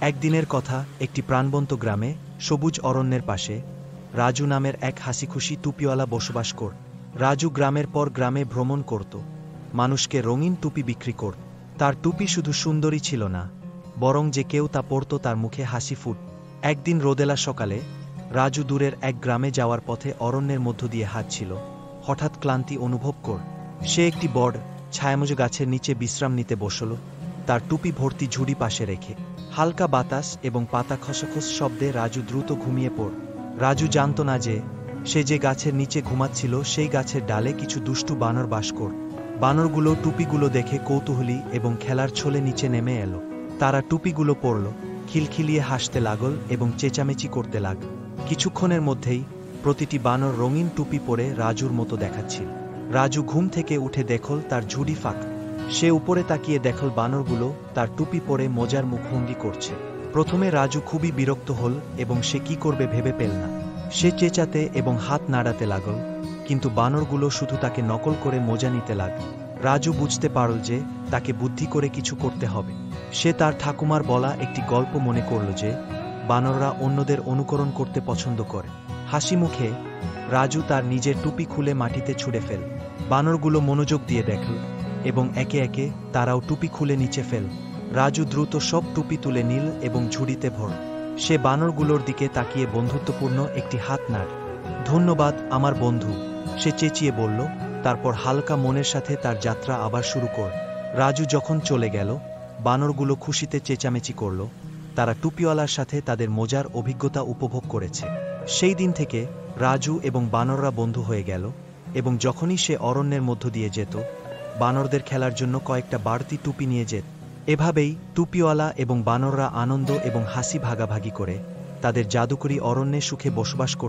একদিনের কথা, একটি প্রাণবন্ত গ্রামে, সবুজ অরণ্যের পাশে, রাজু নামের এক হাসিখুশি টুপিওয়ালা বসবাস করত। রাজু গ্রামের পর গ্রামে ভ্রমণ করত, মানুষকে রঙিন টুপি বিক্রি করত। তার টুপি শুধু সুন্দরী ছিল না, বরং যে কেউ তা পরত তার মুখে হাসি ফুট। একদিন রোদেলা সকালে রাজু দূরের এক গ্রামে যাওয়ার পথে অরণ্যের মধ্য দিয়ে হাঁটছিল। হঠাৎ ক্লান্তি অনুভব কর সে একটি বড় ছায়ামুজ গাছের নিচে বিশ্রাম নিতে বসল, তার টুপি ভর্তি ঝুড়ি পাশে রেখে। হালকা বাতাস এবং পাতা খসখস শব্দে রাজু দ্রুত ঘুমিয়ে পড়। রাজু জানত না যে সে যে গাছের নিচে ঘুমাচ্ছিল সেই গাছের ডালে কিছু দুষ্টু বানর বাস কর। বানরগুলো টুপিগুলো দেখে কৌতূহলী এবং খেলার ছলে নিচে নেমে এলো। তারা টুপিগুলো পরল, খিলখিলিয়ে হাসতে লাগল এবং চেঁচামেচি করতে লাগল। কিছুক্ষণের মধ্যেই প্রতিটি বানর রঙিন টুপি পরে রাজুর মতো দেখাচ্ছিল। রাজু ঘুম থেকে উঠে দেখল তার ঝুড়ি ফাঁকা। সে উপরে তাকিয়ে দেখল বানরগুলো তার টুপি পরে মজার মুখভঙ্গি করছে। প্রথমে রাজু খুবই বিরক্ত হল এবং সে কি করবে ভেবে পেল না। সে চেঁচাতে এবং হাত নাড়াতে লাগল, কিন্তু বানরগুলো শুধু তাকে নকল করে মজা নিতে লাগল। রাজু বুঝতে পারল যে তাকে বুদ্ধি করে কিছু করতে হবে। সে তার ঠাকুমার বলা একটি গল্প মনে করল যে বানররা অন্যদের অনুকরণ করতে পছন্দ করে। হাসি মুখে রাজু তার নিজের টুপি খুলে মাটিতে ছুঁড়ে ফেল। বানরগুলো মনোযোগ দিয়ে দেখল এবং একে একে তারাও টুপি খুলে নিচে ফেল। রাজু দ্রুত সব টুপি তুলে নিল এবং ঝুড়িতে ভর। সে বানরগুলোর দিকে তাকিয়ে বন্ধুত্বপূর্ণ একটি হাত নাড়ল। ধন্যবাদ আমার বন্ধু, সে চেঁচিয়ে বলল, তারপর হালকা মনের সাথে তার যাত্রা আবার শুরু কর। রাজু যখন চলে গেল, বানরগুলো খুশিতে চেঁচামেচি করল। তারা টুপিওয়ালার সাথে তাদের মজার অভিজ্ঞতা উপভোগ করেছে। সেই দিন থেকে রাজু এবং বানররা বন্ধু হয়ে গেল এবং যখনই সে অরণ্যের মধ্য দিয়ে যেত, বানরদের খেলার জন্য কয়েকটা বাড়তি টুপি নিয়ে যেত। এভাবেই টুপিওয়ালা এবং বানররা আনন্দ এবং হাসি ভাগাভাগি করে তাদের জাদুকরী অরণ্যে সুখে বসবাস করত।